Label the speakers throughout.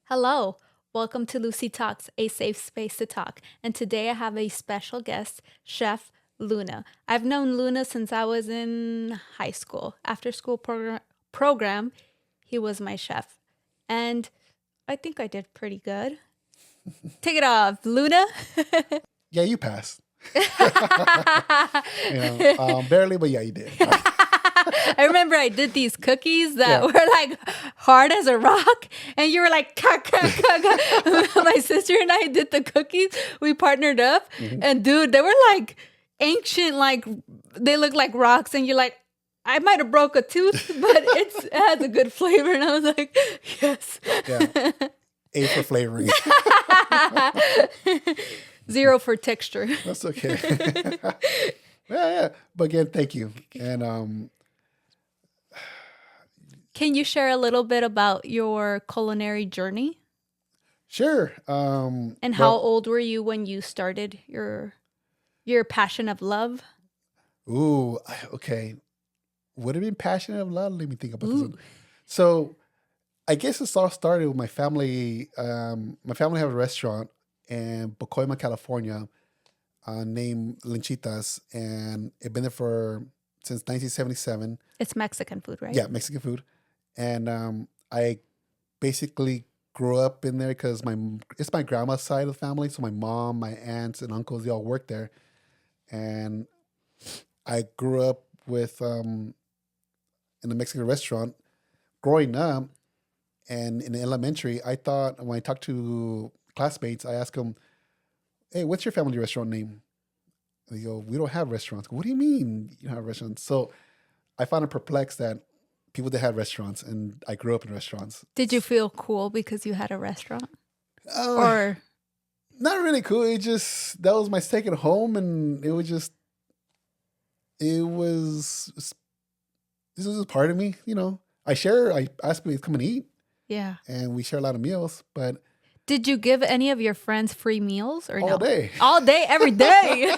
Speaker 1: Hello, welcome to Lucy Talks, a safe space to talk. And today I have a special guest, Chef Luna. I've known Luna since I was in high school. After school program, he was my chef. And I think I did pretty good. Take it off, Luna.
Speaker 2: Yeah, you passed. Barely, but yeah, you did.
Speaker 1: I remember I did these cookies that
Speaker 2: Yeah.
Speaker 1: were like hard as a rock, and you were like, ka, ka, ka, ka. My sister and I did the cookies. We partnered up, and dude, they were like ancient, like they look like rocks, and you're like, I might have broke a tooth, but it has a good flavor, and I was like, yes.
Speaker 2: Yeah. A for flavoring.
Speaker 1: Zero for texture.
Speaker 2: That's okay. Yeah. But again, thank you. And
Speaker 1: Can you share a little bit about your culinary journey?
Speaker 2: sure.
Speaker 1: And how old were you when you started your passion of love?
Speaker 2: Okay. Would have been passionate of love. Let me think about this
Speaker 1: Ooh.
Speaker 2: one. So I guess it all started with my family. My family have a restaurant in Bocoima, California, named Linchitas, and it's been there for since 1977.
Speaker 1: It's Mexican food, right?
Speaker 2: Yeah, Mexican food, and I basically grew up in there because it's my grandma's side of the family. So my mom, my aunts, and uncles they all work there, and I grew up with in a Mexican restaurant. Growing up, and in elementary, I thought when I talked to classmates, I asked them, "Hey, what's your family restaurant name?" And they go, "We don't have restaurants." What do you mean you don't have restaurants? So I found it perplexed that people that had restaurants, and I grew up in restaurants.
Speaker 1: Did you feel cool because you had a restaurant?
Speaker 2: Uh,
Speaker 1: Or
Speaker 2: Not really cool. It just that was my second home, and it was this was a part of me. I ask people to come and eat,
Speaker 1: yeah.
Speaker 2: and we share a lot of meals, but
Speaker 1: Did you give any of your friends free meals or no?
Speaker 2: all day.
Speaker 1: All day, every day.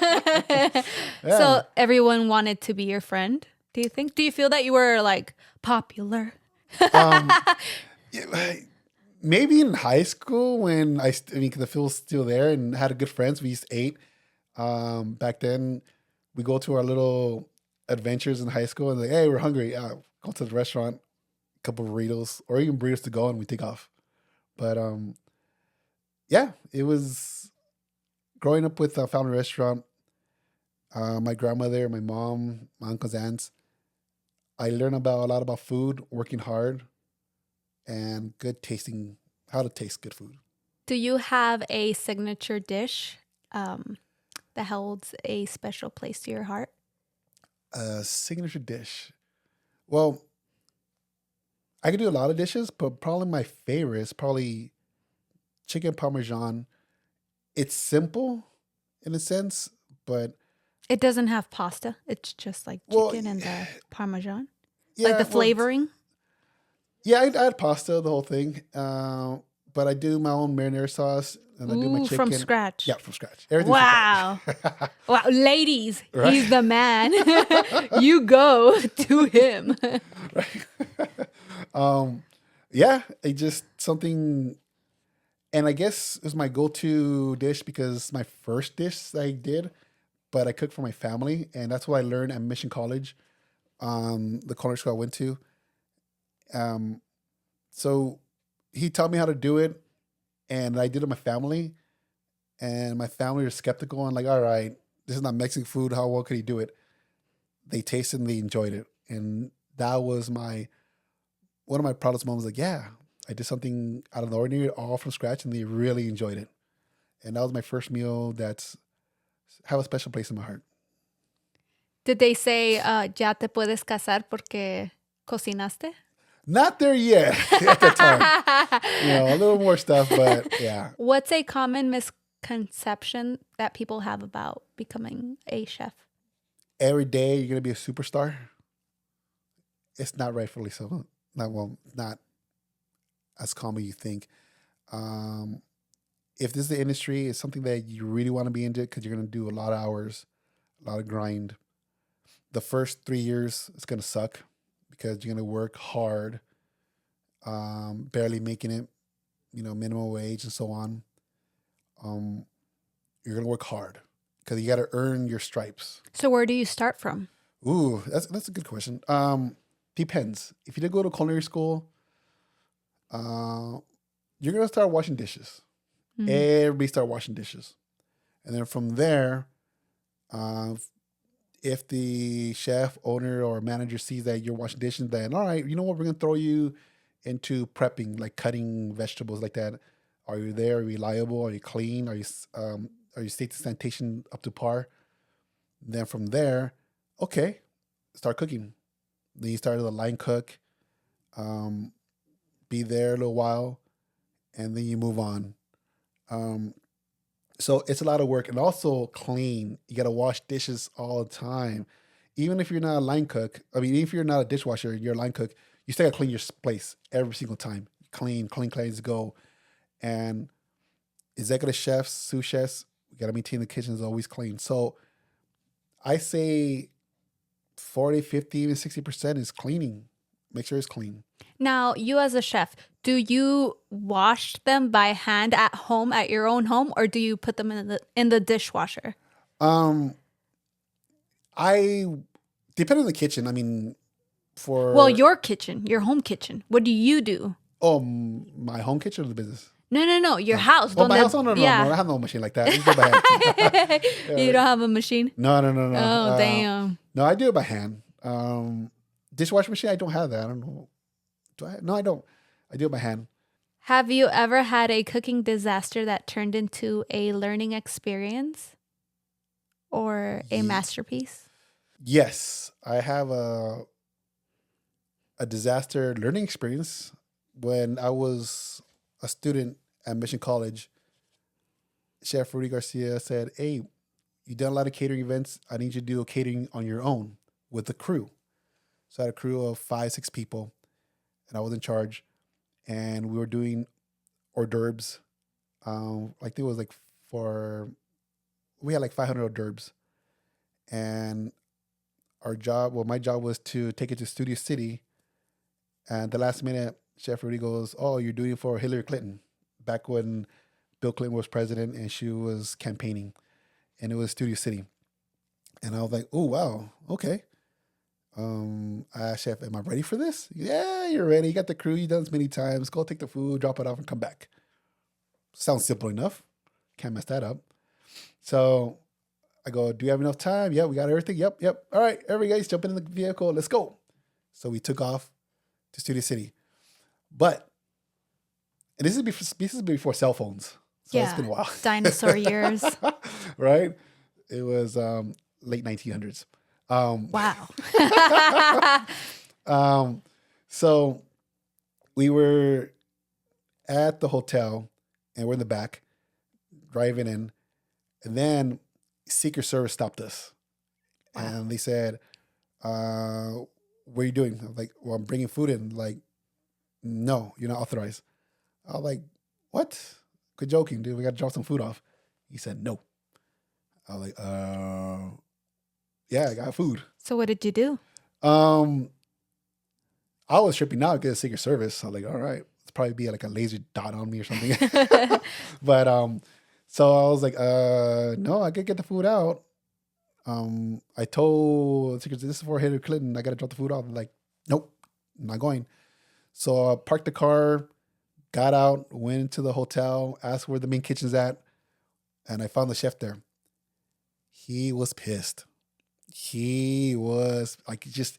Speaker 2: Yeah.
Speaker 1: So everyone wanted to be your friend, do you think? Do you feel that you were like popular?
Speaker 2: Um, yeah, maybe in high school when I mean, because I feel still there and had a good friends. We used to eat. Back then, we go to our little adventures in high school and like, hey, we're hungry. Go to the restaurant, couple of burritos or even burritos to go, and we take off. But yeah, it was growing up with a family restaurant. My grandmother, my mom, my uncles, aunts. I learned about a lot about food, working hard, and good tasting, how to taste good food.
Speaker 1: Do you have a signature dish um, that holds a special place to your heart?
Speaker 2: A signature dish. Well, I can do a lot of dishes, but probably my favorite is probably chicken parmesan. It's simple in a sense, but
Speaker 1: It doesn't have pasta. It's just like
Speaker 2: well,
Speaker 1: chicken and the parmesan.
Speaker 2: yeah,
Speaker 1: Like the
Speaker 2: well,
Speaker 1: flavoring.
Speaker 2: yeah, I had pasta, the whole thing. But I do my own marinara sauce, and I do my
Speaker 1: Ooh,
Speaker 2: chicken.
Speaker 1: from scratch.
Speaker 2: Yeah, from scratch. Everything
Speaker 1: Wow.
Speaker 2: from scratch.
Speaker 1: Wow, ladies,
Speaker 2: Right.
Speaker 1: he's the man. You go to him.
Speaker 2: Right. um, yeah, it just something, and I guess it was my go-to dish because it's my first dish I did, but I cooked for my family, and that's what I learned at Mission College, the college school I went to. Um, so he taught me how to do it, and I did it with my family, and my family was skeptical and like, all right, this is not Mexican food. How well could he do it? They tasted and they enjoyed it, and that was my one of my proudest moments. Like, yeah, I did something out of the ordinary, all from scratch, and they really enjoyed it. And that was my first meal that's have a special place in my heart.
Speaker 1: Did they say, ya te puedes casar porque cocinaste?
Speaker 2: Not there yet at the time. A little more stuff, but yeah.
Speaker 1: What's a common misconception that people have about becoming a chef?
Speaker 2: Every day you're gonna be a superstar. It's not rightfully so. Not as common you think. Um, if this is the industry, it's something that you really want to be into because you're gonna do a lot of hours, a lot of grind. The first 3 years it's gonna suck because you're gonna work hard, barely making it. minimum wage and so on, um, you're gonna work hard because you got to earn your stripes.
Speaker 1: So where do you start from?
Speaker 2: Ooh, that's a good question. Depends. If you did go to culinary school, uh, you're gonna start washing dishes.
Speaker 1: Mm.
Speaker 2: Everybody start washing dishes, and then from there, uh, if the chef, owner, or manager sees that you're washing dishes, then all right, you know what, we're gonna throw you into prepping, like cutting vegetables like that. Are you there? Are you reliable? Are you clean? Are you safety sanitation up to par? Then from there, okay, start cooking. Then you start as a line cook, um, be there a little while, and then you move on. Um, so it's a lot of work, and also clean. You got to wash dishes all the time. Even if you're not a line cook, I mean, even if you're not a dishwasher, you're a line cook, you still got to clean your place every single time. Clean, clean, clean to go. And executive chefs, sous chefs, we got to maintain the kitchen is always clean. So I say 40, 50, even 60% is cleaning. Make sure it's clean.
Speaker 1: Now, you as a chef, do you wash them by hand at home, at your own home, or do you put them in the dishwasher?
Speaker 2: Um, I depend on the kitchen. I mean,
Speaker 1: Well,
Speaker 2: for
Speaker 1: your kitchen, your home kitchen. What do you do?
Speaker 2: my home kitchen or the business.
Speaker 1: No, your house.
Speaker 2: Oh, my
Speaker 1: donde-
Speaker 2: house? Oh, no,
Speaker 1: yeah.
Speaker 2: I have no machine like that. I just do it by hand.
Speaker 1: You don't have a machine?
Speaker 2: No.
Speaker 1: Oh, damn.
Speaker 2: No, I do it by hand. Dishwasher machine, I don't have that. I don't know. Do I? No, I don't. I do it by hand.
Speaker 1: Have you ever had a cooking disaster that turned into a learning experience or a
Speaker 2: Ye-
Speaker 1: masterpiece?
Speaker 2: Yes, I have a disaster learning experience when I was a student at Mission College. Chef Rudy Garcia said, "Hey, you done a lot of catering events. I need you to do a catering on your own with a crew." So I had a crew of 5, 6 people, and I was in charge. And we were doing hors d'oeuvres. Like there was like we had like 500 hors d'oeuvres, and my job was to take it to Studio City. And the last minute, Chef Rudy goes, "Oh, you're doing it for Hillary Clinton," back when Bill Clinton was president and she was campaigning, and it was Studio City. And I was like, "Oh wow, okay." I asked Chef, "Am I ready for this?" "Yeah, you're ready. You got the crew. You've done this many times. Go take the food, drop it off, and come back." Sounds simple enough. Can't mess that up. So I go, "Do you have enough time?" "Yeah, we got everything." Yep. "All right, everybody guys, jump in the vehicle. Let's go." So we took off to Studio City. But and this is before cell phones. So it's been a while.
Speaker 1: Dinosaur years.
Speaker 2: Right? It was late 1900s.
Speaker 1: Wow.
Speaker 2: So we were at the hotel and we're in the back driving in, and then Secret Service stopped us.
Speaker 1: Wow.
Speaker 2: And they said, "What are you doing?" I was like, "Well, I'm bringing food in." Like, "No, you're not authorized." I was like, "What? Quit joking, dude. We got to drop some food off." He said, "No." I was like, "Yeah, I got food."
Speaker 1: So what did you do?
Speaker 2: I was tripping out because Secret Service. So I was like, "All right, it's probably be like a laser dot on me or something." But so I was like, "No, I could get the food out." I told Secret, "This is for Hillary Clinton. I got to drop the food off." I'm like, "Nope, I'm not going." So I parked the car, got out, went to the hotel, asked where the main kitchen's at, and I found the chef there. He was pissed. He was like just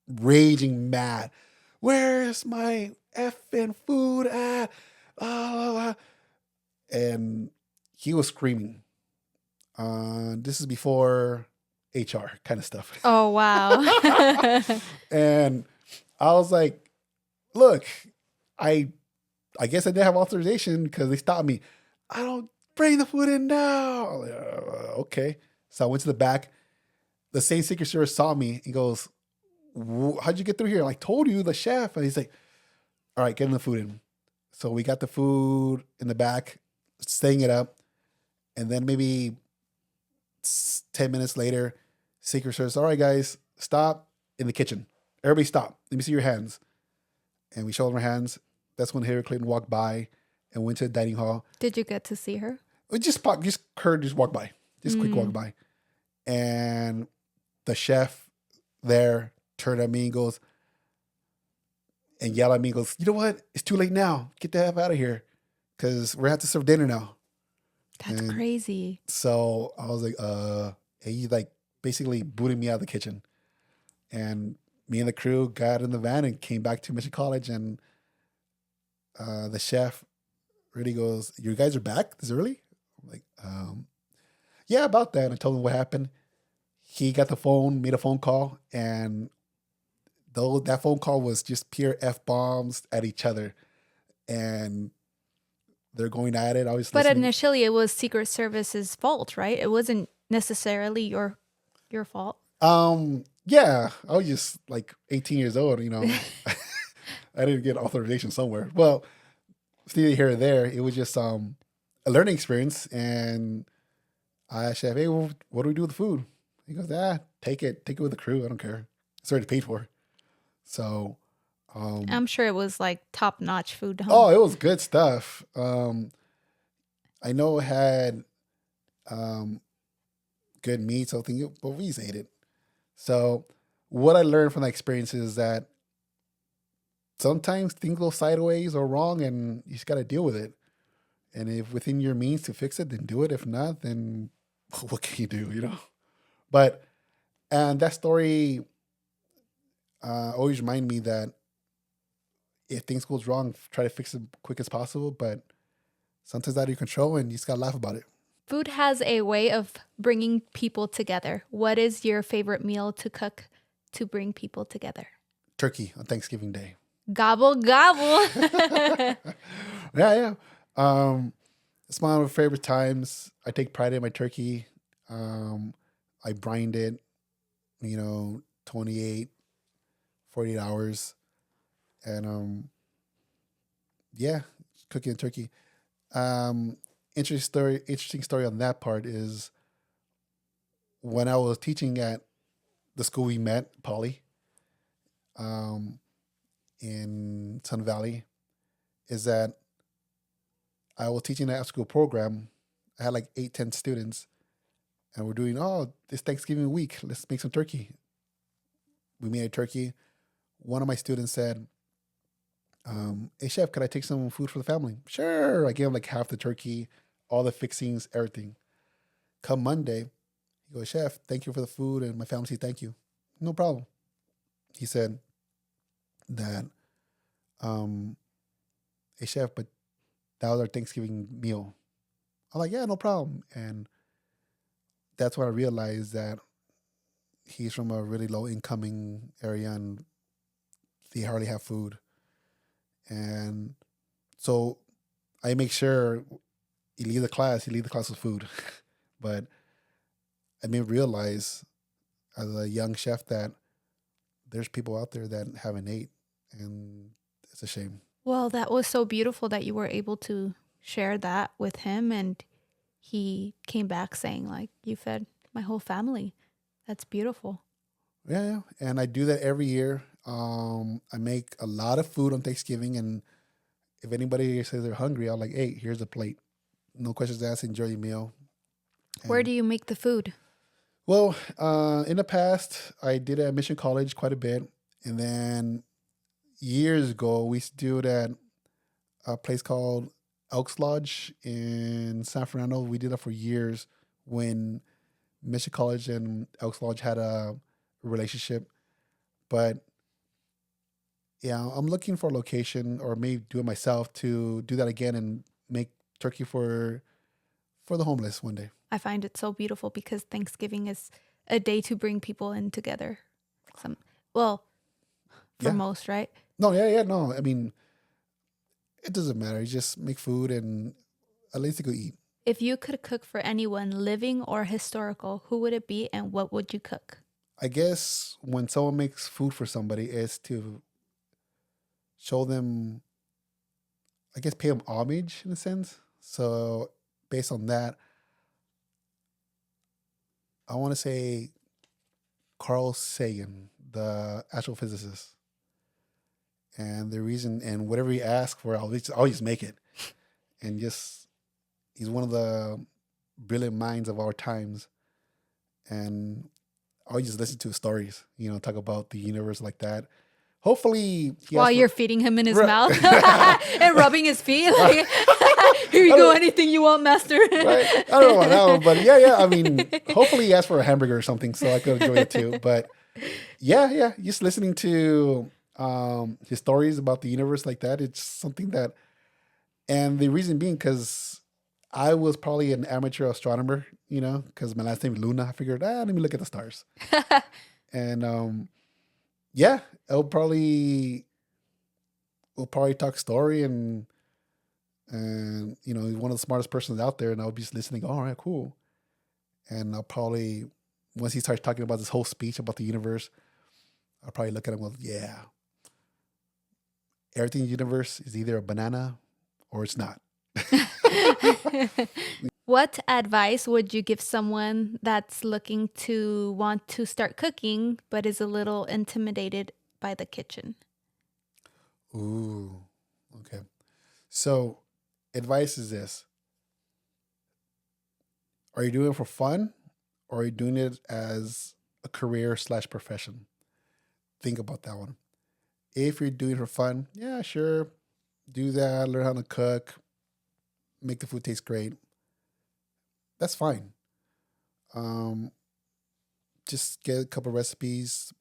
Speaker 2: raging mad. "Where's my effing food at?" And he was screaming. This is before HR kind of stuff.
Speaker 1: Oh, wow.
Speaker 2: And I was like, "Look, I guess I didn't have authorization because they stopped me. I don't bring the food in now." I was like, okay. So I went to the back. The same Secret Service saw me. He goes, "How'd you get through here?" I told you, the chef. And he's like, "All right, getting the food in." So we got the food in the back, staying it up. And then maybe 10 minutes later, Secret Service, "All right, guys, stop in the kitchen. Everybody stop. Let me see your hands." And we showed them our hands. That's when Hillary Clinton walked by. and went to the dining hall.
Speaker 1: Did you get to see her?
Speaker 2: We just heard just walk by, just quick walk by, and the chef there turned at me and goes and yelled at me and goes, "You know what? It's too late now. Get the F out of here, because we're gonna have to serve dinner now."
Speaker 1: That's
Speaker 2: And
Speaker 1: crazy.
Speaker 2: so I was like, and he like basically booted me out of the kitchen. And me and the crew got in the van and came back to Mission College. And the chef really goes, "You guys are back this early?" I'm like, yeah, about that. And I told him what happened. He got the phone, made a phone call, and though that phone call was just pure F bombs at each other. And they're going at it. I was
Speaker 1: But
Speaker 2: listening.
Speaker 1: initially, it was Secret Service's fault, right? It wasn't necessarily your fault.
Speaker 2: Yeah, I was just like 18 years old, you know. I didn't get authorization somewhere. Well, it's neither here or there. It was just a learning experience. And I asked Chef, "Hey, well, what do we do with the food?" He goes, take it with the crew. I don't care. It's already paid for. So,
Speaker 1: I'm sure it was like top notch food. Huh?
Speaker 2: oh, it was good stuff. I know it had good meat, so I think, but we just ate it. So, what I learned from that experience is that sometimes things go sideways or wrong, and you just got to deal with it. And if within your means to fix it, then do it. If not, then what can you do? You know. But and that story always remind me that if things goes wrong, try to fix it quick as possible. But sometimes out of your control, and you just gotta laugh about it.
Speaker 1: Food has a way of bringing people together. What is your favorite meal to cook to bring people together?
Speaker 2: Turkey on Thanksgiving Day.
Speaker 1: Gobble, gobble.
Speaker 2: Yeah. It's one of my favorite times. I take pride in my turkey. I brined it, 28, 48 hours. And yeah, cooking turkey. Um, interesting story on that part is when I was teaching at the school we met, Poly, um, in Sun Valley, is that I was teaching that school program. I had like 8, 10 students, and we're doing, this Thanksgiving week, let's make some turkey. We made a turkey. One of my students said, "Hey chef, could I take some food for the family?" Sure. I gave him like half the turkey, all the fixings, everything. Come Monday, he goes, "Chef, thank you for the food," and my family said, "Thank you." No problem. He said that, um, "Hey chef, but that was our Thanksgiving meal." I'm like, "Yeah, no problem." And that's when I realized that he's from a really low incoming area and they hardly have food. And so I make sure he leave the class with food. But I made me realize as a young chef that there's people out there that haven't ate, and it's a shame.
Speaker 1: Well, that was so beautiful that you were able to share that with him, and he came back saying like, "You fed my whole family." That's beautiful.
Speaker 2: Yeah. And I do that every year. I make a lot of food on Thanksgiving, and if anybody says they're hungry, I'm like, "Hey, here's a plate. No questions asked. Enjoy your meal."
Speaker 1: Where
Speaker 2: And
Speaker 1: do you make the food?
Speaker 2: well, in the past, I did it at Mission College quite a bit, and then years ago, we used to do it at a place called Elks Lodge in San Fernando. We did that for years when Mission College and Elks Lodge had a relationship. But yeah, I'm looking for a location or maybe do it myself to do that again and make turkey for the homeless one day.
Speaker 1: I find it so beautiful because Thanksgiving is a day to bring people in together. Some, well, for
Speaker 2: Yeah.
Speaker 1: most, right?
Speaker 2: No, yeah, no. I mean, it doesn't matter. You just make food and at least you go eat.
Speaker 1: If you could cook for anyone, living or historical, who would it be and what would you cook?
Speaker 2: I guess when someone makes food for somebody, is to show them, I guess, pay them homage in a sense. So based on that, I want to say Carl Sagan, the astrophysicist. And the reason, and whatever he asks for, I'll just make it. and just he's one of the brilliant minds of our times. And I always just listen to his stories, talk about the universe like that. Hopefully, he
Speaker 1: While
Speaker 2: has
Speaker 1: you're feeding him in his
Speaker 2: Right.
Speaker 1: mouth and rubbing his feet. Like, here you go, anything you want, master.
Speaker 2: right. I don't know about that one, but yeah. I mean, hopefully he asked for a hamburger or something, so I could enjoy it too. But yeah. Just listening to his stories about the universe like that, it's something that, and the reason being because I was probably an amateur astronomer, because my last name is Luna. I figured, let me look at the stars, and yeah, we'll probably talk story and he's one of the smartest persons out there, and I'll be just listening. All right, cool. And I'll probably, once he starts talking about this whole speech about the universe, I'll probably look at him with, yeah, everything in the universe is either a banana or it's not.
Speaker 1: What advice would you give someone that's looking to want to start cooking but is a little intimidated by the kitchen?
Speaker 2: Ooh, okay. So, advice is this: are you doing it for fun, or are you doing it as a career/profession? Think about that one. If you're doing it for fun, yeah, sure, do that. Learn how to cook, make the food taste great. That's fine. Um, just get a couple recipes,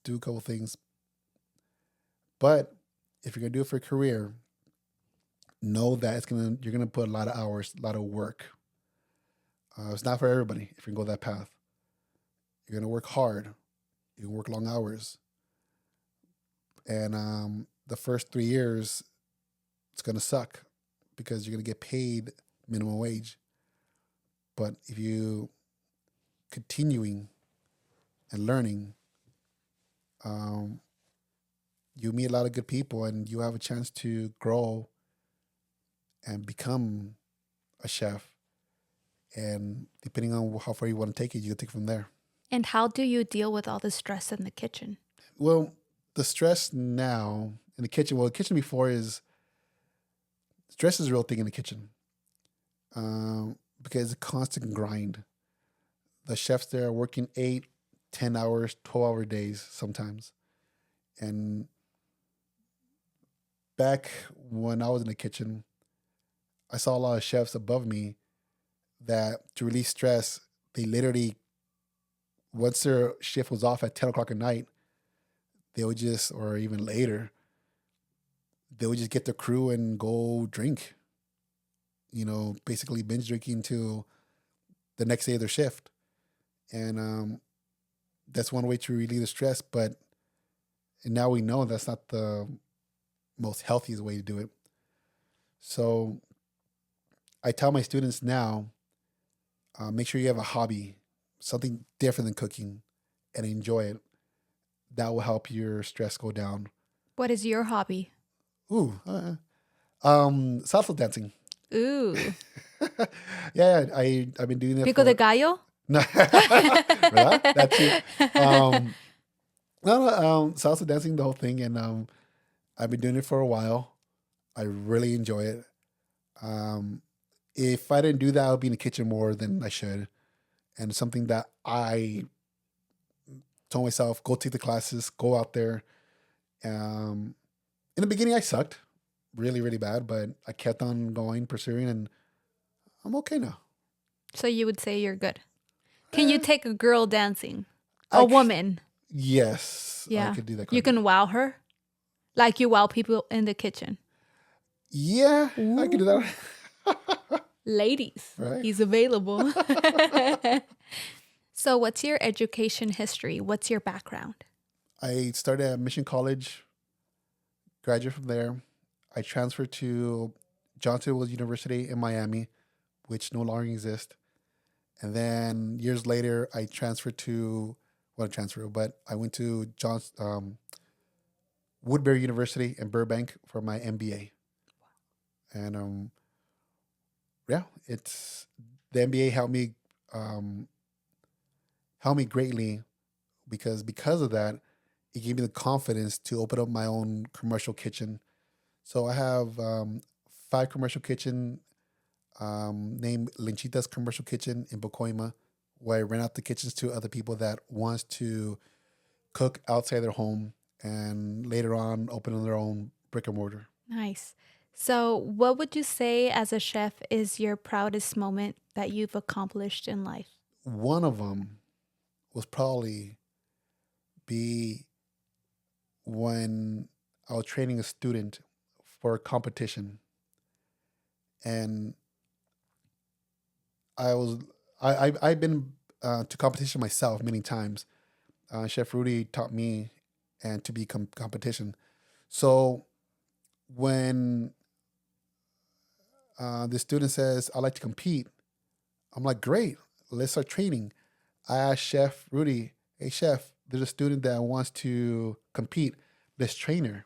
Speaker 2: do a couple things. But if you're gonna do it for a career, know that you're gonna put a lot of hours, a lot of work. It's not for everybody if you go that path. You're gonna work hard. You're gonna work long hours, and the first 3 years it's gonna suck because you're gonna get paid minimum wage. But if you continuing and learning, um, you meet a lot of good people, and you have a chance to grow and become a chef. And depending on how far you want to take it, you can take it from there.
Speaker 1: And how do you deal with all the stress in the kitchen?
Speaker 2: Well, the stress now in the kitchen, well, the kitchen before is stress is a real thing in the kitchen, because it's a constant grind. The chefs there are working 8, 10 hours, 12-hour days sometimes. And back when I was in the kitchen, I saw a lot of chefs above me that to release stress, they literally, once their shift was off at 10 o'clock at night, they would just, or even later, they would just get the crew and go drink, basically binge drinking till the next day of their shift. And that's one way to relieve the stress. But now we know that's not the most healthiest way to do it. So I tell my students now, make sure you have a hobby, something different than cooking, and enjoy it. That will help your stress go down.
Speaker 1: What is your hobby?
Speaker 2: Ooh, salsa dancing.
Speaker 1: Ooh.
Speaker 2: Yeah, I've been doing it
Speaker 1: Pico
Speaker 2: for
Speaker 1: de gallo?
Speaker 2: no, ¿verdad? That's it. No, salsa dancing, the whole thing, and I've been doing it for a while. I really enjoy it. If I didn't do that, I would be in the kitchen more than I should, and it's something that I told myself, go take the classes, go out there. In the beginning, I sucked really, really bad, but I kept on going, pursuing, and I'm okay now.
Speaker 1: So you would say you're good. Can you take a girl dancing?
Speaker 2: I
Speaker 1: A
Speaker 2: c-
Speaker 1: woman?
Speaker 2: Yes,
Speaker 1: Yeah.
Speaker 2: I could do that.
Speaker 1: You can wow her? Like you wow people in the kitchen.
Speaker 2: Yeah, I can do that.
Speaker 1: Ladies,
Speaker 2: Right.
Speaker 1: he's available. So what's your education history? What's your background?
Speaker 2: I started at Mission College, graduated from there. I transferred to Johnson Wales University in Miami, which no longer exists. And then years later, I transferred to, well, transfer, but I went to Woodbury University in Burbank for my MBA. And yeah, the MBA helped me greatly because of that, it gave me the confidence to open up my own commercial kitchen. So I have 5 commercial kitchen named Linchita's Commercial Kitchen in Bocoima, where I rent out the kitchens to other people that wants to cook outside their home and later on open their own brick and mortar.
Speaker 1: Nice. So, what would you say as a chef is your proudest moment that you've accomplished in life?
Speaker 2: One of them was probably be when I was training a student for a competition, and I've been to competition myself many times. Chef Rudy taught me and to be competition. So when the student says I like to compete, I'm like, great, let's start training. I asked Chef Rudy, hey chef, there's a student that wants to compete. Let's train her.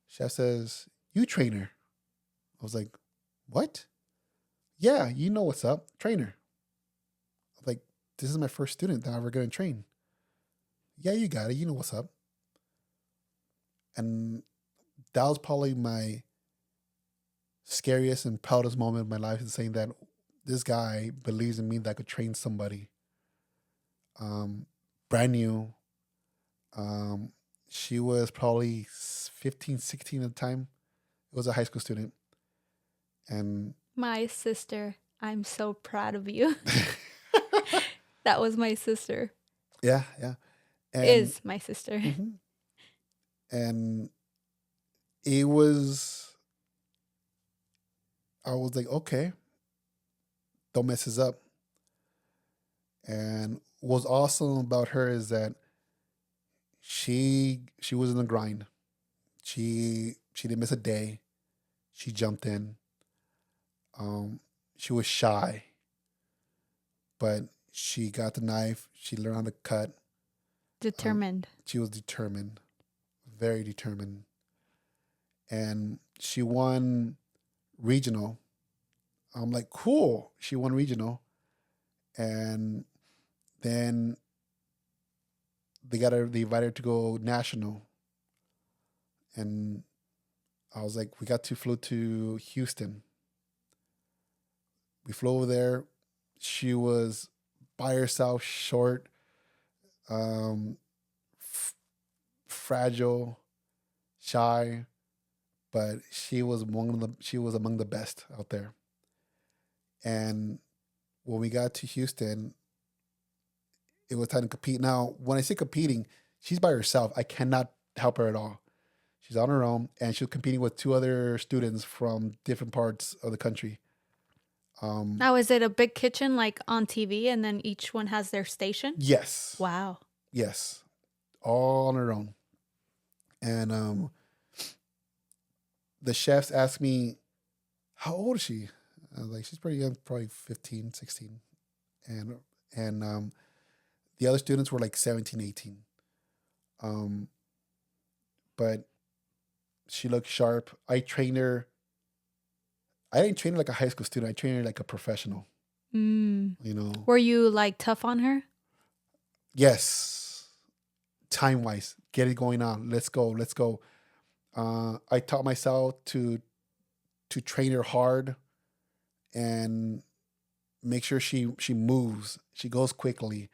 Speaker 2: Chef says, you train her. I was like, what? Yeah, you know what's up. Train her. I was like, this is my first student that I'm ever going to train. Yeah, you got it. You know what's up. And that was probably my scariest and proudest moment of my life, is saying that this guy believes in me that I could train somebody. Brand new. She was probably 15, 16 at the time. It was a high school student. And
Speaker 1: My sister. I'm so proud of you. That was my sister.
Speaker 2: yeah. And
Speaker 1: Is my sister.
Speaker 2: mhm. And it was, I was like, okay, don't mess this up. And what's awesome about her is that she was in the grind. She didn't miss a day. She jumped in. She was shy, but she got the knife. She learned how to cut.
Speaker 1: Determined.
Speaker 2: She was determined, very determined, and she won regional. I'm like, cool. She won regional, and then they invited her to go national, and I was like, we got to flew to Houston. We flew over there. She was by herself, short, um, fragile, shy, but she was among the best out there. And when we got to Houston, it was time to compete. Now, when I say competing, she's by herself. I cannot help her at all. She's on her own, and she was competing with 2 other students from different parts of the country.
Speaker 1: Now, is it a big kitchen like on TV and then each one has their station?
Speaker 2: Yes,
Speaker 1: Wow.
Speaker 2: yes, all on her own. And the chefs asked me, how old is she? I was like, she's pretty young, probably 15, 16. And the other students were like 17, 18. But she looked sharp. I trained her. I didn't train her like a high school student. I trained her like a professional,
Speaker 1: Mm.
Speaker 2: you know?
Speaker 1: Were you like tough on her?
Speaker 2: Yes. Time wise, get it going on. Let's go. Let's go. I taught myself to train her hard and make sure she moves. She goes quickly,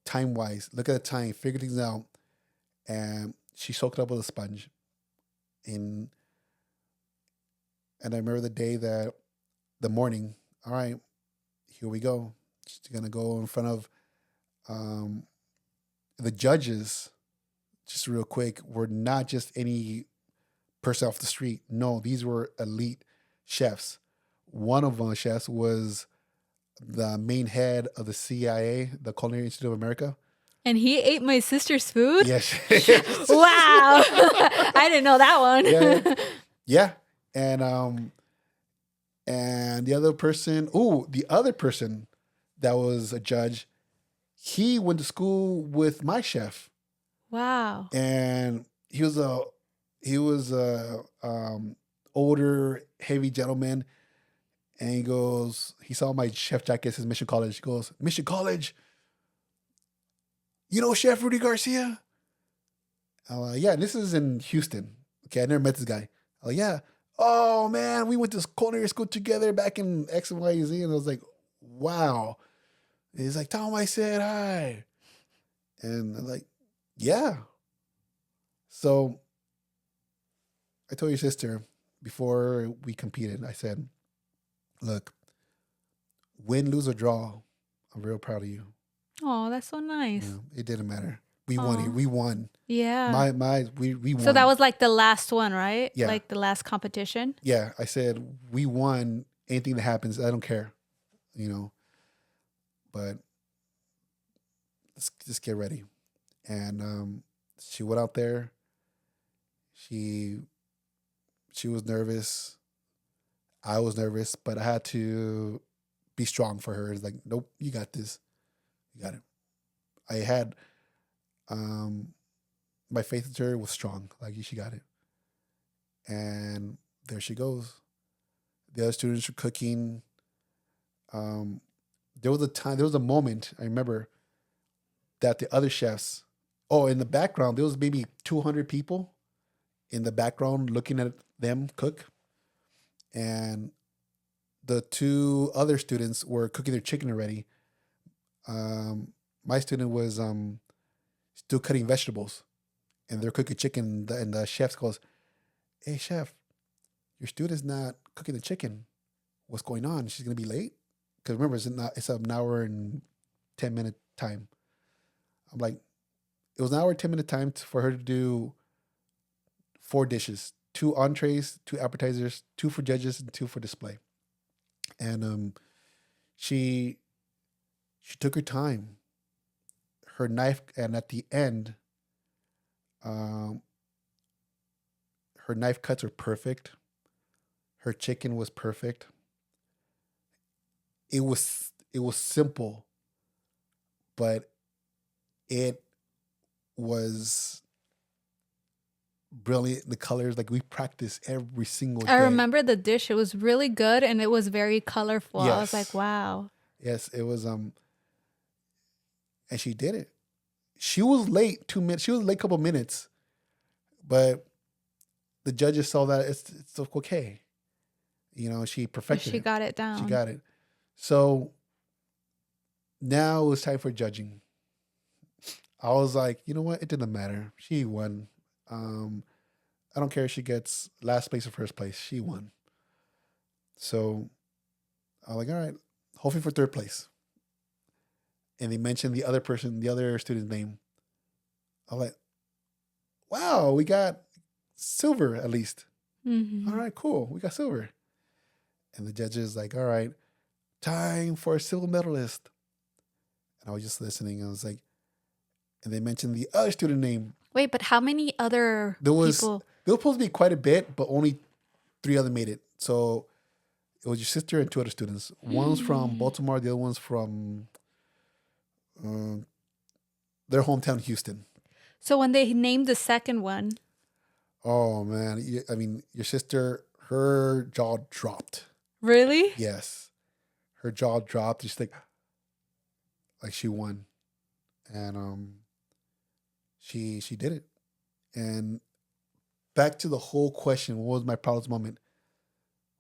Speaker 2: time wise. Look at the time, figure things out, and she soaked up with a sponge. And I remember the day that the morning. All right, here we go. She's gonna go in front of the judges. Just real quick, were not just any person off the street. No, these were elite chefs. One of the chefs was the main head of the CIA, the Culinary Institute of America.
Speaker 1: And he ate my sister's food?
Speaker 2: Yes.
Speaker 1: Wow. I didn't know that one.
Speaker 2: Yeah. Yeah. And the other person that was a judge, he went to school with my chef.
Speaker 1: Wow.
Speaker 2: And he was a older, heavy gentleman. And he saw my chef jacket, says Mission College. He goes, Mission College? You know Chef Rudy Garcia? I'm like, yeah, this is in Houston. Okay, I never met this guy. I'm like, yeah. oh man, we went to culinary school together back in X and Y Z, and I was like, wow. And he's like, tell him I said hi, and I'm like, yeah. So I told your sister before we competed. I said, look, win, lose or draw, I'm real proud of you.
Speaker 1: Oh, that's so nice.
Speaker 2: Yeah, it didn't matter. We won here.
Speaker 1: Oh,
Speaker 2: We won.
Speaker 1: yeah.
Speaker 2: We
Speaker 1: So that
Speaker 2: won.
Speaker 1: was like the last one, right?
Speaker 2: Yeah.
Speaker 1: Like the last competition.
Speaker 2: Yeah. I said we won. Anything that happens, I don't care. You know, but let's just get ready. And she went out there. She she was nervous. I was nervous, but I had to be strong for her. It's like, nope, you got this. You got it. I had um my faith in her was strong. Like she got it. And there she goes. The other students were cooking. Um, there was a moment I remember that the other chefs, oh, in the background, there was maybe 200 people in the background looking at them cook. And the two other students were cooking their chicken already. My student was still cutting vegetables and they're cooking chicken. And the chef goes, hey, chef, your student's not cooking the chicken. What's going on? She's going to be late? Because remember, it's an hour and 10-minute time. I'm like, it was an hour and 10-minute time for her to do 4 dishes, 2 entrees, 2 appetizers, 2 for judges, and 2 for display. And she took her time. Her knife, and at the end, um, her knife cuts were perfect. Her chicken was perfect. It was simple, but it was brilliant. The colors, like we practice every single day.
Speaker 1: I remember the dish. It was really good and it was very colorful. I was like,
Speaker 2: Yes.
Speaker 1: wow.
Speaker 2: Yes, it was and she did it. She was late 2 minutes. She was late a couple minutes, but the judges saw that it's okay. You know, she
Speaker 1: But
Speaker 2: perfected
Speaker 1: she
Speaker 2: it.
Speaker 1: got it
Speaker 2: She
Speaker 1: down.
Speaker 2: got it. So now it was time for judging. I was like, you know what? It didn't matter. She won. Um, I don't care if she gets last place or first place. She won. So I was like, all right, hoping for third place. And they mentioned the other person, the other student's name. I was like, wow, we got silver at least.
Speaker 1: Mm-hmm.
Speaker 2: All right, cool. We got silver. And the judge is like, all right, time for a silver medalist. And I was just listening. I was like, and they mentioned the other student name.
Speaker 1: Wait, but how many other
Speaker 2: There was
Speaker 1: people?
Speaker 2: supposed to be quite a bit, but only 3 other made it. So it was your sister and 2 other students. One's from Baltimore, the other one's from uh, their hometown, Houston.
Speaker 1: So when they named the second one,
Speaker 2: Oh man, I mean, your sister, her jaw dropped.
Speaker 1: really?
Speaker 2: Yes, her jaw dropped. She's like she won, and she did it. And back to the whole question, what was my proudest moment?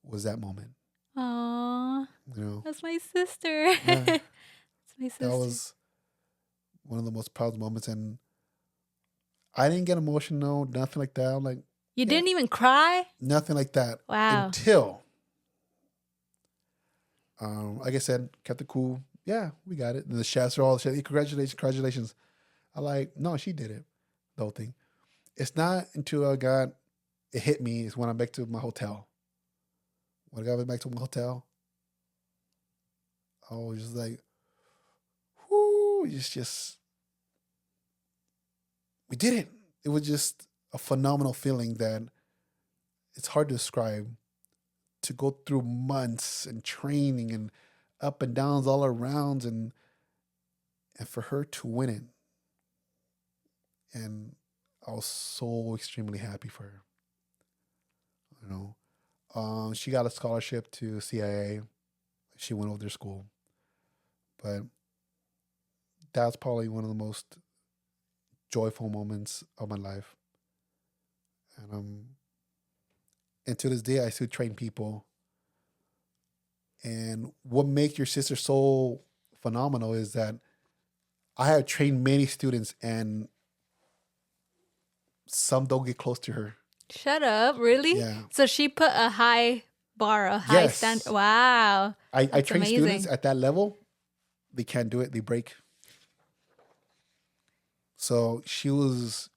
Speaker 2: Was that moment?
Speaker 1: Aw,
Speaker 2: You know,
Speaker 1: that's my sister.
Speaker 2: yeah,
Speaker 1: That's my
Speaker 2: that
Speaker 1: sister.
Speaker 2: was one of the most proud moments, and I didn't get emotional, nothing like that. I'm like,
Speaker 1: You
Speaker 2: yeah,
Speaker 1: didn't even cry?
Speaker 2: nothing like that
Speaker 1: Wow.
Speaker 2: until, like I said, kept it cool. Yeah, we got it. And the chefs are all saying, congratulations, congratulations. I like, no, she did it. The whole thing. It's not until it hit me is when I'm back to my hotel. When I got back to my hotel, I was just like, whoo, it's just, we did it. It was just a phenomenal feeling that it's hard to describe. To go through months and training and up and downs all around and for her to win it. And I was so extremely happy for her. You know, she got a scholarship to CIA. She went over to school, but that's probably one of the most joyful moments of my life. And And to this day, I still train people. And what makes your sister so phenomenal is that I have trained many students, and some don't get close to her.
Speaker 1: Shut up, really?
Speaker 2: Yeah.
Speaker 1: So she put a high bar, a high standard.
Speaker 2: Yes.
Speaker 1: Wow,
Speaker 2: I
Speaker 1: that's
Speaker 2: train students
Speaker 1: amazing.
Speaker 2: at that level. They can't do it. They break. So she was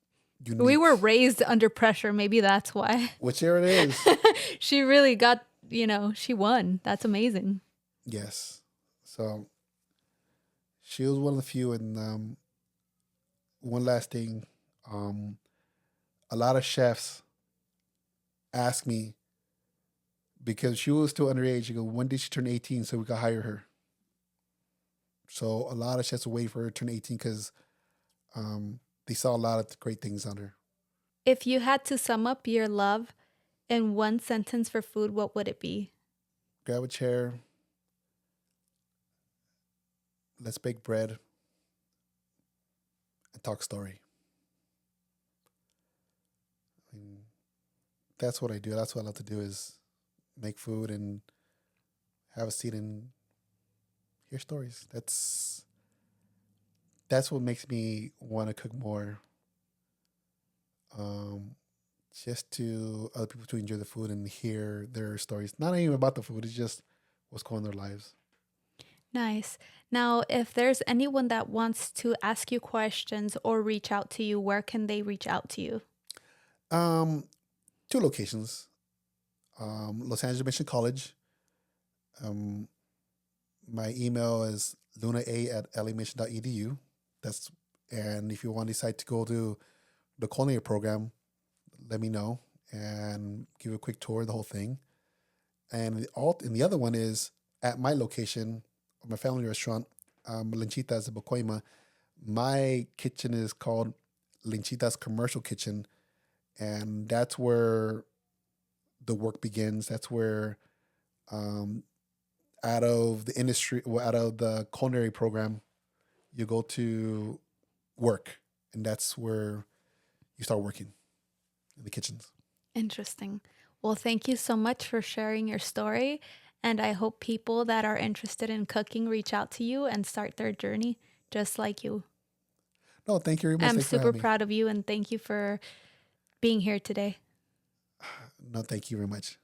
Speaker 1: We
Speaker 2: unique.
Speaker 1: were raised under pressure. Maybe that's why.
Speaker 2: Whichever it is.
Speaker 1: She really got, she won. That's amazing.
Speaker 2: Yes. So she was one of the few. And one last thing. Um, a lot of chefs ask me, because she was still underage, you go, when did she turn 18 so we could hire her? So a lot of chefs were waiting for her to turn 18 because they saw a lot of great things on her.
Speaker 1: If you had to sum up your love in one sentence for food, what would it be?
Speaker 2: Grab a chair, let's bake bread, and talk story. I mean, that's what I do. That's what I love to do, is make food and have a seat and hear stories. That's what makes me want to cook more. Um, just to other people to enjoy the food and hear their stories. Not even about the food; it's just what's going on in their lives.
Speaker 1: Nice. Now, if there's anyone that wants to ask you questions or reach out to you, where can they reach out to you?
Speaker 2: Um, Two locations: Los Angeles Mission College. Um, my email is lunaa@lamission.edu. That's And if you want to decide to go to the culinary program, let me know and give a quick tour of the whole thing. And the other one is at my location, my family restaurant, Lanchitas de Bocoima. My kitchen is called Lanchitas Commercial Kitchen, and that's where the work begins. That's where, um, out of the industry, well, out of the culinary program, you go to work, and that's where you start working in the kitchens.
Speaker 1: Interesting. Well, thank you so much for sharing your story. And I hope people that are interested in cooking reach out to you and start their journey just like you.
Speaker 2: No, thank you very much.
Speaker 1: I'm
Speaker 2: Thanks for
Speaker 1: super
Speaker 2: having me.
Speaker 1: proud of you and thank you for being here today.
Speaker 2: No, thank you very much.